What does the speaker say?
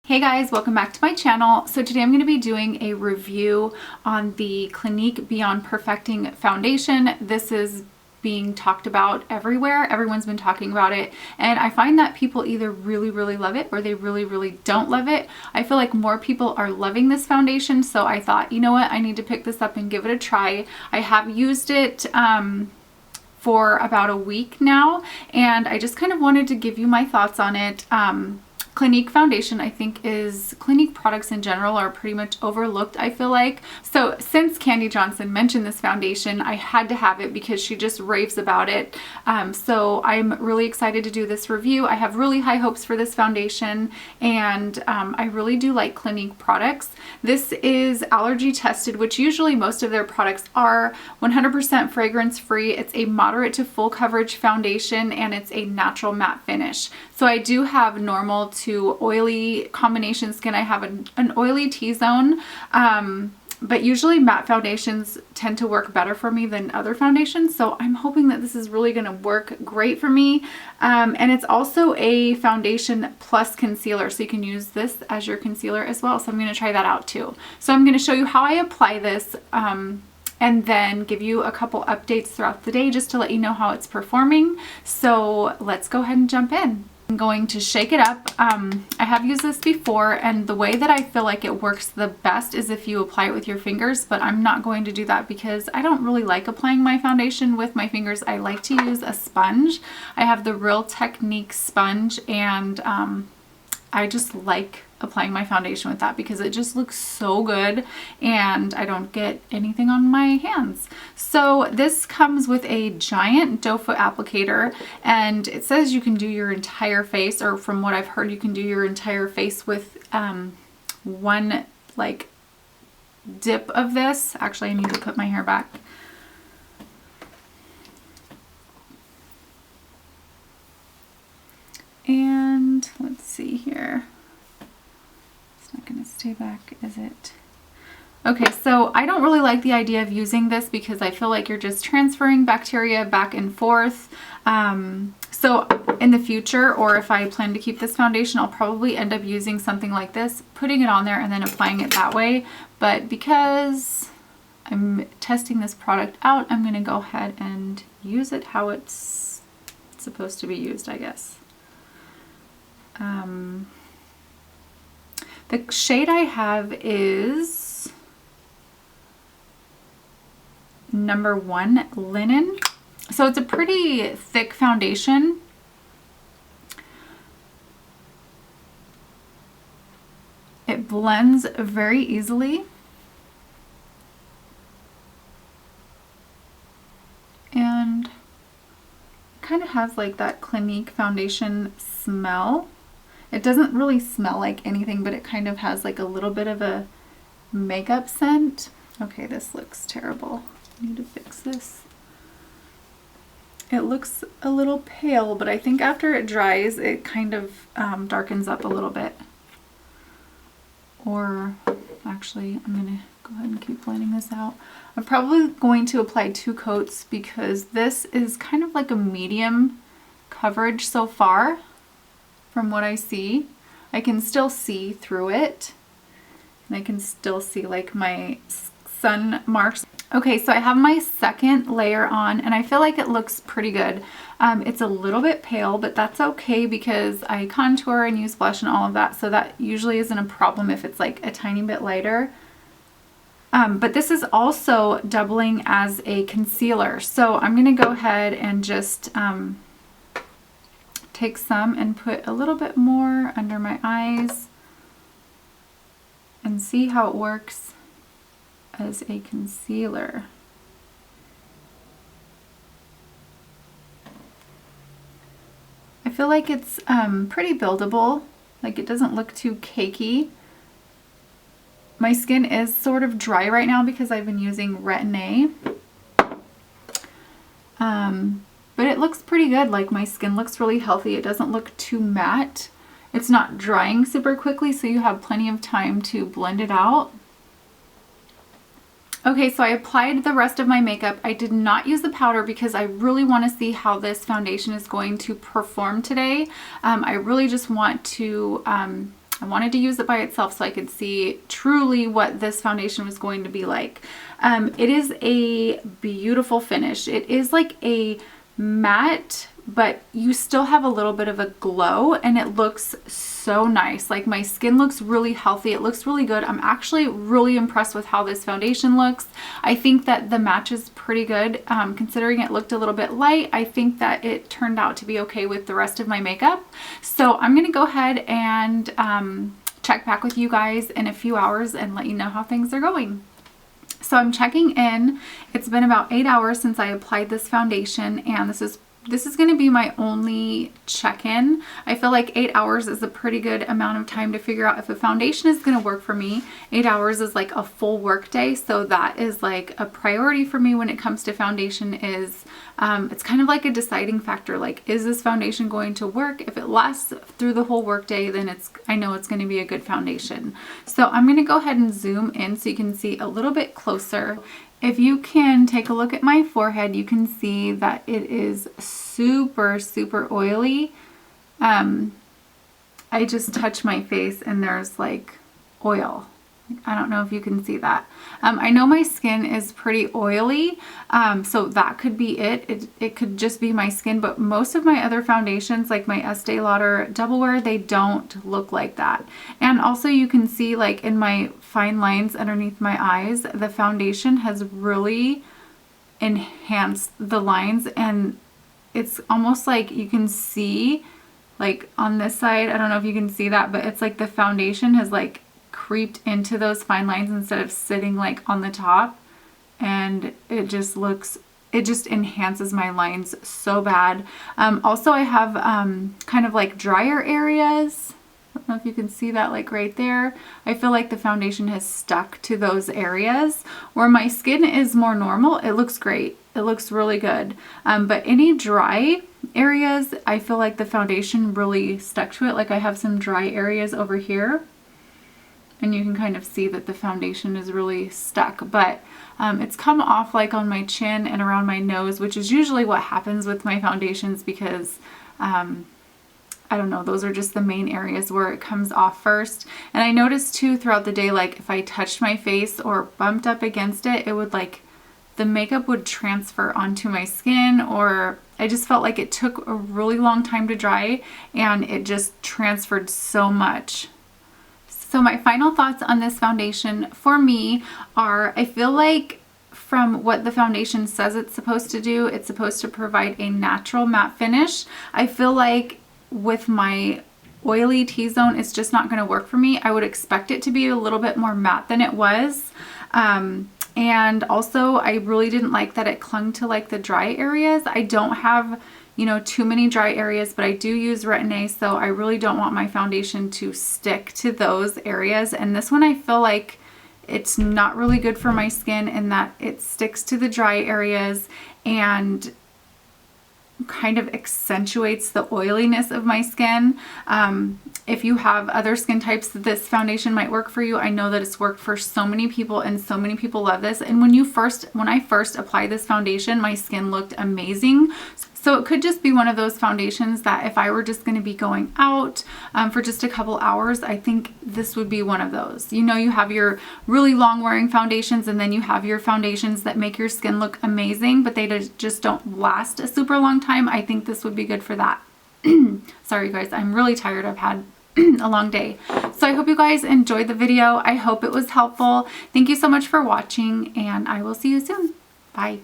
Hey guys, welcome back to my channel. So today I'm going to be doing a review on the Clinique Beyond Perfecting foundation. This is being talked about everywhere. Everyone's been talking about it, and I find that people either really love it or they really don't love it. I feel like more people are loving this foundation, so I thought, you know what, I need to pick this up and give it a try. I have used it for about a week now, and I just kind of wanted to give you my thoughts on it. Clinique foundation, I think, Clinique products in general are pretty much overlooked, I feel like. So since Candy Johnson mentioned this foundation, I had to have it because she just raves about it. So I'm really excited to do this review. I have really high hopes for this foundation, and I really do like Clinique products. This is allergy tested, which usually most of their products are. 100% fragrance free. It's a moderate to full coverage foundation, and it's a natural matte finish. So I do have normal to oily combination skin. I have an oily T-zone, but usually matte foundations tend to work better for me than other foundations. So I'm hoping that this is really going to work great for me. And it's also a foundation plus concealer, so you can use this as your concealer as well. So I'm going to try that out too. So I'm going to show you how I apply this, and then give you a couple updates throughout the day just to let you know how it's performing. So let's go ahead and jump in. I'm going to shake it up. I have used this before, and the way that I feel like it works the best is if you apply it with your fingers, but I'm not going to do that because I don't really like applying my foundation with my fingers. I like to use a sponge. I have the Real Technique sponge, and I just like applying my foundation with that because it just looks so good and I don't get anything on my hands. So this comes with a giant doe foot applicator, and it says you can do your entire face, or from what I've heard, you can do your entire face with one like dip of this. Actually, I need to put my hair back. And let's see here. Not going to stay back, is it? Okay, so I don't really like the idea of using this because I feel like you're just transferring bacteria back and forth. So in the future, or if I plan to keep this foundation, I'll probably end up using something like this, putting it on there and then applying it that way. But because I'm testing this product out, I'm going to go ahead and use it how it's supposed to be used, I guess. The shade I have is number 1 Linen. So it's a pretty thick foundation. It blends very easily. And kind of has like that Clinique foundation smell. It doesn't really smell like anything, but it kind of has like a little bit of a makeup scent. Okay, this looks terrible. I need to fix this. It looks a little pale, but I think after it dries, it kind of darkens up a little bit. Or actually, I'm going to go ahead and keep blending this out. I'm probably going to apply 2 coats because this is kind of like a medium coverage so far. From what I see, I can still see through it, and I can still see like my sun marks. Okay, so I have my second layer on, and I feel like it looks pretty good. It's a little bit pale, but that's okay because I contour and use blush and all of that, so that usually isn't a problem if it's like a tiny bit lighter. But this is also doubling as a concealer, so I'm going to go ahead and just take some and put a little bit more under my eyes and see how it works as a concealer. I feel like it's pretty buildable, like it doesn't look too cakey. My skin is sort of dry right now because I've been using Retin-A. But it looks pretty good. Like my skin looks really healthy. It doesn't look too matte. It's not drying super quickly, so you have plenty of time to blend it out. Okay, so I applied the rest of my makeup. I did not use the powder because I really want to see how this foundation is going to perform today. I really just want to I wanted to use it by itself so I could see truly what this foundation was going to be like. It is a beautiful finish. It is like a matte, but you still have a little bit of a glow, and it looks so nice. Like, my skin looks really healthy. It looks really good. I'm actually really impressed with how this foundation looks. I think that the match is pretty good. Considering it looked a little bit light, I think that it turned out to be okay with the rest of my makeup. So I'm gonna go ahead and check back with you guys in a few hours and let you know how things are going. So I'm checking in. It's been about 8 hours since I applied this foundation, and this is going to be my only check-in. I feel like 8 hours is a pretty good amount of time to figure out if a foundation is going to work for me. 8 hours is like a full work day, so that is like a priority for me when it comes to foundation. Is it's kind of like a deciding factor. Like, is this foundation going to work? If it lasts through the whole work day, then I know it's going to be a good foundation. So I'm going to go ahead and zoom in so you can see a little bit closer. If you can take a look at my forehead, you can see that it is super, super oily. I just touch my face and there's like oil. I don't know if you can see that. I know my skin is pretty oily, so that could be it. It could just be my skin, but most of my other foundations, like my Estee Lauder Double Wear, they don't look like that. And also you can see, like, in my fine lines underneath my eyes, the foundation has really enhanced the lines, and it's almost like you can see, like on this side, I don't know if you can see that, but it's like the foundation has like creeped into those fine lines instead of sitting like on the top, and it just enhances my lines so bad. Also, I have kind of like drier areas. I don't know if you can see that, like right there. I feel like the foundation has stuck to those areas. Where my skin is more normal, it looks great. It looks really good. But any dry areas, I feel like the foundation really stuck to it. Like, I have some dry areas over here, and you can kind of see that the foundation is really stuck, but it's come off like on my chin and around my nose, which is usually what happens with my foundations, because I don't know, those are just the main areas where it comes off first. And I noticed too throughout the day, like if I touched my face or bumped up against it, it would like, the makeup would transfer onto my skin, or I just felt like it took a really long time to dry and it just transferred so much. So my final thoughts on this foundation for me are, I feel like from what the foundation says it's supposed to do, it's supposed to provide a natural matte finish. I feel like with my oily T-zone, it's just not going to work for me. I would expect it to be a little bit more matte than it was. And also, I really didn't like that it clung to like the dry areas. I don't have, you know, too many dry areas, but I do use Retin-A, so I really don't want my foundation to stick to those areas. And this one, I feel like it's not really good for my skin in that it sticks to the dry areas and kind of accentuates the oiliness of my skin. If you have other skin types, this foundation might work for you. I know that it's worked for so many people and so many people love this. And when I first applied this foundation, my skin looked amazing. So it could just be one of those foundations that if I were just going to be going out for just a couple hours, I think this would be one of those. You know, you have your really long wearing foundations, and then you have your foundations that make your skin look amazing, but they just don't last a super long time. I think this would be good for that. Sorry guys, I'm really tired. I've had a long day. So I hope you guys enjoyed the video. I hope it was helpful. Thank you so much for watching, and I will see you soon. Bye.